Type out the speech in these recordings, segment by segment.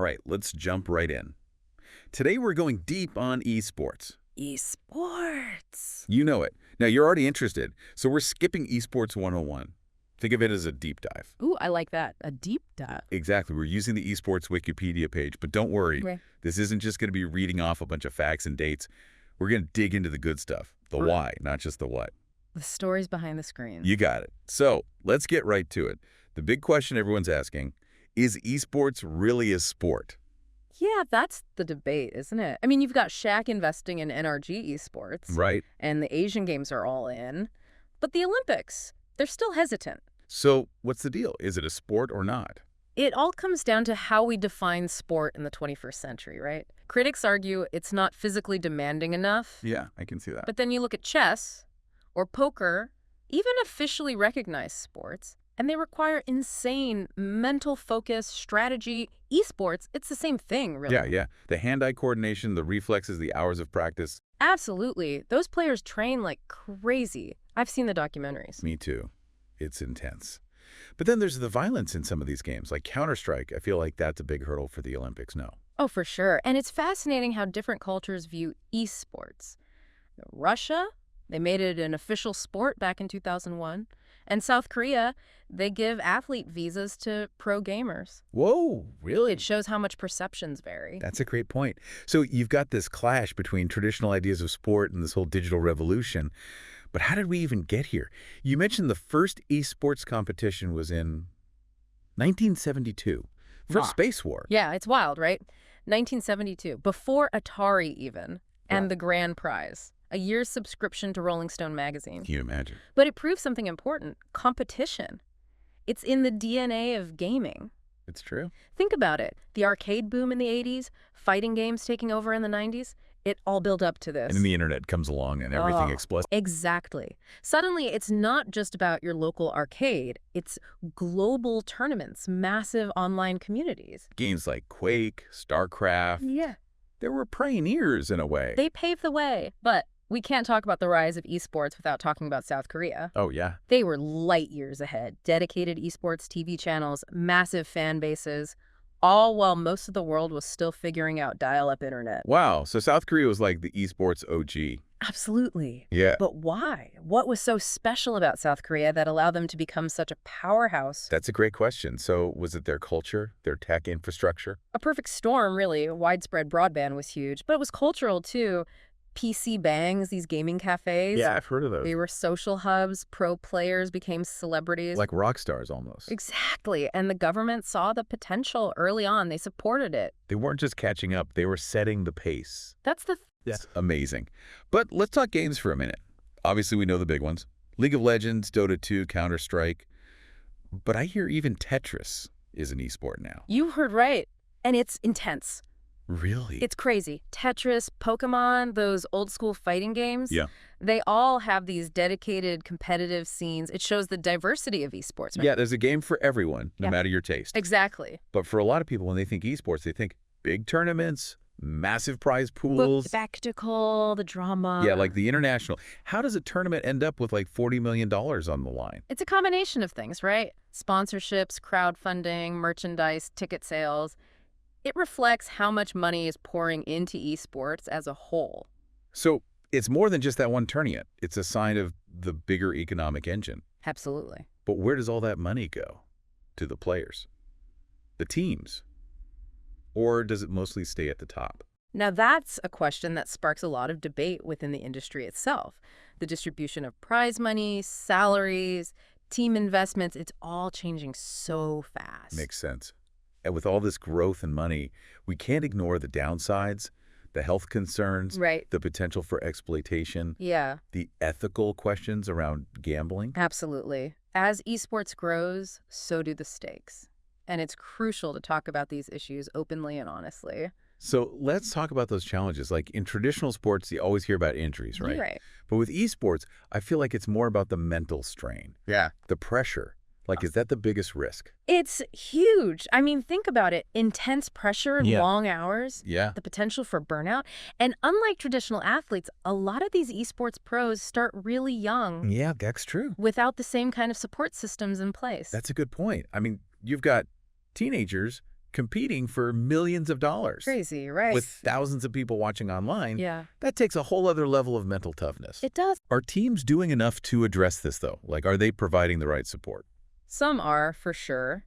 right, let's jump right in. Today we're going deep on esports. Esports. You know it. Now, you're already interested, so we're skipping Esports 101. Think of it as a deep dive. Ooh, I like that. A deep dive. Exactly. We're using the Esports Wikipedia page, but don't worry. Right. This isn't just going to be reading off a bunch of facts and dates. We're going to dig into the good stuff, the why, not just the what. The stories behind the screen. You got it. So let's get right to it. The big question everyone's asking, is esports really a sport? Yeah, that's the debate, isn't it? I mean, you've got Shaq investing in NRG esports. Right. And the Asian Games are all in. But the Olympics, they're still hesitant. So what's the deal? Is it a sport or not? It all comes down to how we define sport in the 21st century, right? Critics argue it's not physically demanding enough. Yeah, I can see that. But then you look at chess or poker, even officially recognized sports, and they require insane mental focus, strategy. Esports, it's the same thing, really. Yeah. The hand-eye coordination, the reflexes, the hours of practice. Absolutely. Those players train like crazy. I've seen the documentaries. Me too. It's intense. But then there's the violence in some of these games, like Counter-Strike. I feel like that's a big hurdle for the Olympics, no? Oh, for sure. And it's fascinating how different cultures view esports. Russia, they made it an official sport back in 2001. And South Korea, they give athlete visas to pro gamers. Whoa, really? It shows how much perceptions vary. That's a great point. So you've got this clash between traditional ideas of sport and this whole digital revolution. But how did we even get here? You mentioned the first esports competition was in 1972 for Space War. Yeah, it's wild, right? 1972, before Atari even, and the grand prize, a year's subscription to Rolling Stone magazine. Can you imagine? But it proves something important, competition. It's in the DNA of gaming. It's true. Think about it. The arcade boom in the 80s, fighting games taking over in the 90s, it all built up to this. And then the internet comes along and everything explodes. Exactly. Suddenly, it's not just about your local arcade. It's global tournaments, massive online communities. Games like Quake, StarCraft. Yeah. They were pioneers in a way. They paved the way. But we can't talk about the rise of esports without talking about South Korea. Oh, yeah. They were light years ahead. Dedicated esports TV channels, massive fan bases, all while most of the world was still figuring out dial-up internet. Wow. So South Korea was like the esports OG. Absolutely. Yeah. But why? What was so special about South Korea that allowed them to become such a powerhouse? That's a great question. So was it their culture, their tech infrastructure? A perfect storm, really. Widespread broadband was huge, but it was cultural, too. PC bangs, these gaming cafes. Yeah, I've heard of those. They were social hubs. Pro players became celebrities. Like rock stars almost. Exactly. And the government saw the potential early on. They supported it. They weren't just catching up. They were setting the pace. That's the... It's amazing. But let's talk games for a minute. Obviously, we know the big ones. League of Legends, Dota 2, Counter-Strike. But I hear even Tetris is an esport now. You heard right. And it's intense. Really? It's crazy. Tetris, Pokemon, those old school fighting games. Yeah. They all have these dedicated competitive scenes. It shows the diversity of esports, right? Yeah, there's a game for everyone, no matter your taste. Exactly. But for a lot of people, when they think esports, they think big tournaments, massive prize pools. The spectacle, the drama. Yeah, like the international. How does a tournament end up with like $40 million on the line? It's a combination of things, right? Sponsorships, crowdfunding, merchandise, ticket sales. It reflects how much money is pouring into esports as a whole. So it's more than just that one tournament. It's a sign of the bigger economic engine. Absolutely. But where does all that money go? To the players? The teams? Or does it mostly stay at the top? Now that's a question that sparks a lot of debate within the industry itself. The distribution of prize money, salaries, team investments, it's all changing so fast. Makes sense. And with all this growth and money, we can't ignore the downsides, the health concerns, right, the potential for exploitation, the ethical questions around gambling. Absolutely. As esports grows, so do the stakes. And it's crucial to talk about these issues openly and honestly. So let's talk about those challenges. Like in traditional sports, you always hear about injuries, right? Right. But with esports, I feel like it's more about the mental strain. Yeah. The pressure. Like, is that the biggest risk? It's huge. I mean, think about it. Intense pressure, long hours, Yeah. the potential for burnout. And unlike traditional athletes, a lot of these esports pros start really young. Yeah, that's true. Without the same kind of support systems in place. That's a good point. I mean, you've got teenagers competing for millions of dollars. Crazy, right? With thousands of people watching online, Yeah. that takes a whole other level of mental toughness. It does. Are teams doing enough to address this, though? Like, are they providing the right support? Some are, for sure.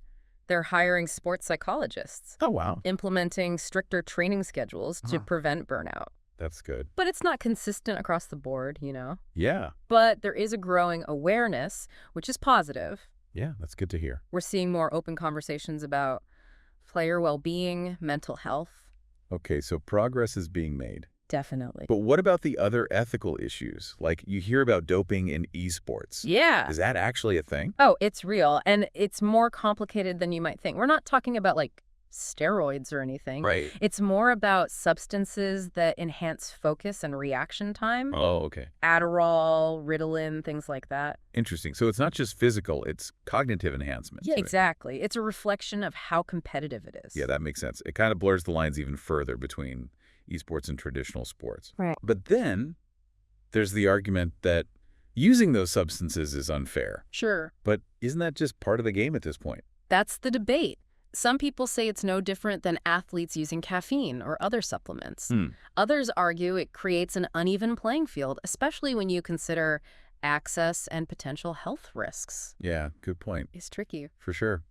They're hiring sports psychologists, Oh, wow. implementing stricter training schedules to prevent burnout. That's good. But it's not consistent across the board, you know? Yeah. But there is a growing awareness, which is positive. Yeah, that's good to hear. We're seeing more open conversations about player well-being, mental health. Okay, so progress is being made. Definitely. But what about the other ethical issues? Like, you hear about doping in esports. Yeah. Is that actually a thing? Oh, it's real. And it's more complicated than you might think. We're not talking about, like, steroids or anything. Right. It's more about substances that enhance focus and reaction time. Oh, okay. Adderall, Ritalin, things like that. Interesting. So it's not just physical, it's cognitive enhancement. Yeah, exactly. It's a reflection of how competitive it is. Yeah, that makes sense. It kind of blurs the lines even further between esports and traditional sports. Right. But then there's the argument that using those substances is unfair. Sure. But isn't that just part of the game at this point? That's the debate. Some people say it's no different than athletes using caffeine or other supplements. Others argue it creates an uneven playing field, especially when you consider access and potential health risks. Yeah, good point. It's tricky. For sure.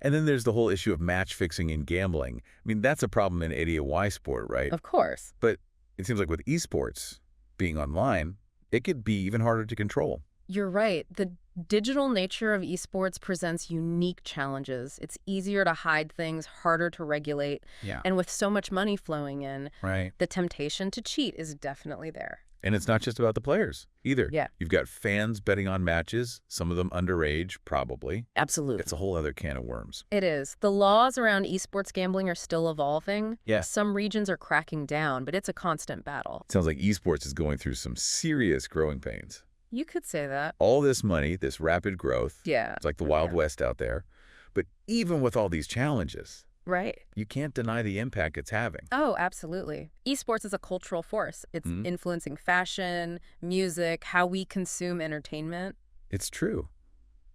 And then there's the whole issue of match fixing and gambling. I mean, that's a problem in any Y sport, right? Of course. But it seems like with esports being online, it could be even harder to control. You're right. The digital nature of esports presents unique challenges. It's easier to hide things, harder to regulate. Yeah. And with so much money flowing in, Right. the temptation to cheat is definitely there. And it's not just about the players either. Yeah. You've got fans betting on matches, some of them underage, probably. Absolutely. It's a whole other can of worms. It is. The laws around esports gambling are still evolving. Yeah. Some regions are cracking down, but it's a constant battle. Sounds like esports is going through some serious growing pains. You could say that. All this money, this rapid growth. Yeah. It's like the Wild West out there. But even with all these challenges, Right. you can't deny the impact it's having. Oh, absolutely. Esports is a cultural force. It's influencing fashion, music, how we consume entertainment. It's true.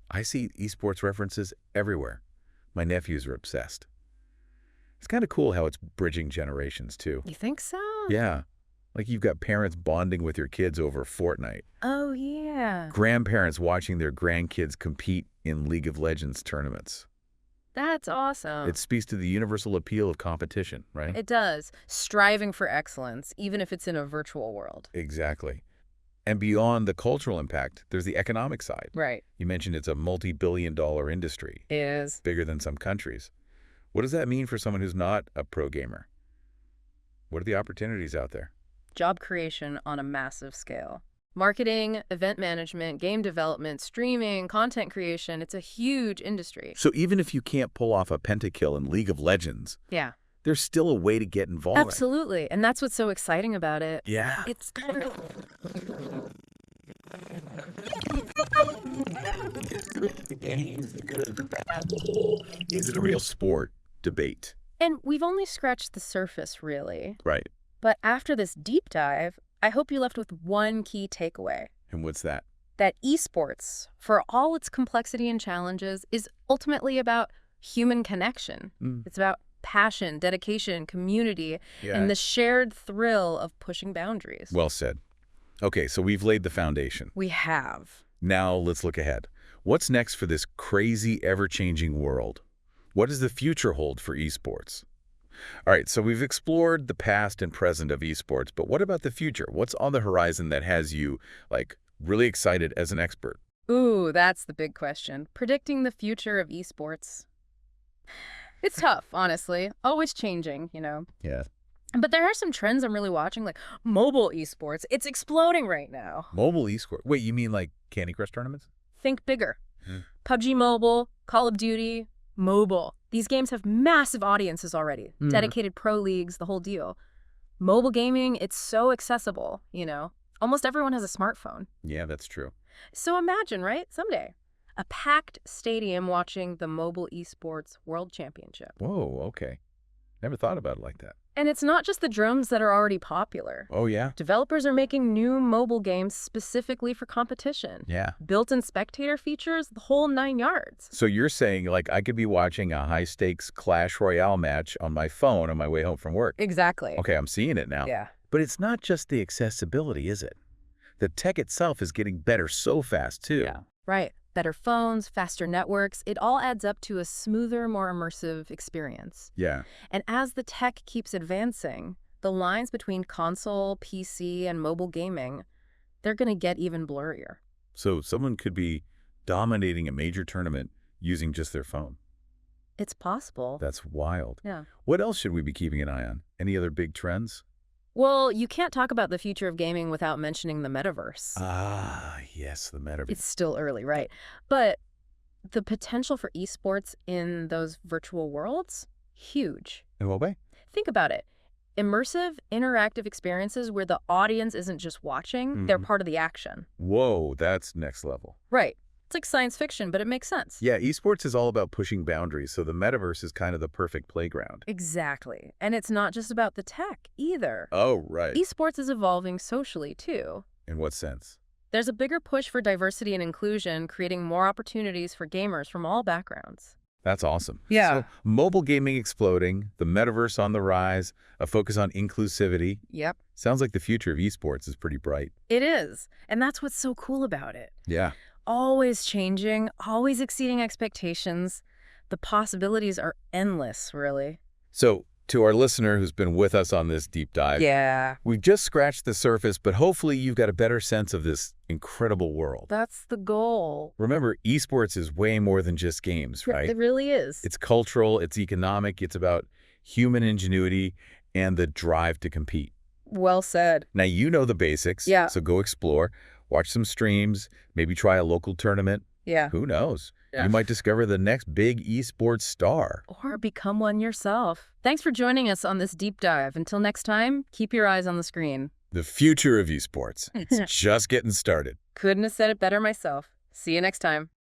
I see esports references everywhere. My nephews are obsessed. It's kind of cool how it's bridging generations, too. You think so? Yeah. Like you've got parents bonding with your kids over Fortnite. Oh, yeah. Grandparents watching their grandkids compete in League of Legends tournaments. That's awesome. It speaks to the universal appeal of competition, right? It does. Striving for excellence, even if it's in a virtual world. Exactly. And beyond the cultural impact, there's the economic side. Right. You mentioned it's a multi-billion-dollar industry. It is. Bigger than some countries. What does that mean for someone who's not a pro gamer? What are the opportunities out there? Job creation on a massive scale. Marketing, event management, game development, streaming, content creation, it's a huge industry. So even if you can't pull off a pentakill in League of Legends, Yeah. there's still a way to get involved. Absolutely. And that's what's so exciting about it. Yeah. It's Is it a real sport? Debate. And we've only scratched the surface, really. Right. But after this deep dive, I hope you left with one key takeaway. And what's that? That esports, for all its complexity and challenges, is ultimately about human connection. It's about passion, dedication, community, and the shared thrill of pushing boundaries. Well said. Okay, so we've laid the foundation. We have. Now let's look ahead. What's next for this crazy, ever-changing world? What does the future hold for esports? All right, so we've explored the past and present of esports, but what about the future? What's on the horizon that has you, like, really excited as an expert? Ooh, that's the big question. Predicting the future of esports. It's tough, honestly. Always changing, you know. Yeah. But there are some trends I'm really watching, like mobile esports. It's exploding right now. Mobile esports? Wait, you mean like Candy Crush tournaments? Think bigger. PUBG Mobile, Call of Duty, mobile. These games have massive audiences already. Dedicated pro leagues, the whole deal. Mobile gaming, it's so accessible, you know. Almost everyone has a smartphone. Yeah, that's true. So imagine, right, someday, a packed stadium watching the Mobile Esports World Championship. Whoa, okay. Never thought about it like that. And it's not just the drones that are already popular. Oh, yeah? Developers are making new mobile games specifically for competition. Yeah. Built-in spectator features, the whole 9 yards. So you're saying, like, I could be watching a high-stakes Clash Royale match on my phone on my way home from work. Exactly. Okay, I'm seeing it now. Yeah. But it's not just the accessibility, is it? The tech itself is getting better so fast, too. Yeah. Right. Better phones, faster networks, it all adds up to a smoother, more immersive experience. Yeah. And as the tech keeps advancing, the lines between console, PC, and mobile gaming, they're going to get even blurrier. So someone could be dominating a major tournament using just their phone. It's possible. That's wild. Yeah. What else should we be keeping an eye on? Any other big trends? Well, you can't talk about the future of gaming without mentioning the metaverse. Ah, yes, the metaverse. It's still early, right? But the potential for esports in those virtual worlds, huge. In what way? Think about it. Immersive, interactive experiences where the audience isn't just watching, they're part of the action. Whoa, that's next level. Right. It's like science fiction, but it makes sense. Yeah, esports is all about pushing boundaries, so the metaverse is kind of the perfect playground. Exactly. And it's not just about the tech, either. Oh, right. Esports is evolving socially, too. In what sense? There's a bigger push for diversity and inclusion, creating more opportunities for gamers from all backgrounds. That's awesome. Yeah. So, mobile gaming exploding, the metaverse on the rise, a focus on inclusivity. Yep. Sounds like the future of esports is pretty bright. It is. And that's what's so cool about it. Yeah. Always changing, always exceeding expectations. The possibilities are endless, really. So, to our listener who's been with us on this deep dive, Yeah. we've just scratched the surface, but hopefully you've got a better sense of this incredible world. That's the goal. Remember, esports is way more than just games, right? It really is. It's cultural, it's economic, it's about human ingenuity and the drive to compete. Well said. Now, you know the basics, Yeah. so go explore, watch some streams, maybe try a local tournament. Yeah. Who knows? Yeah. You might discover the next big esports star. Or become one yourself. Thanks for joining us on this deep dive. Until next time, keep your eyes on the screen. The future of esports. It's just getting started. Couldn't have said it better myself. See you next time.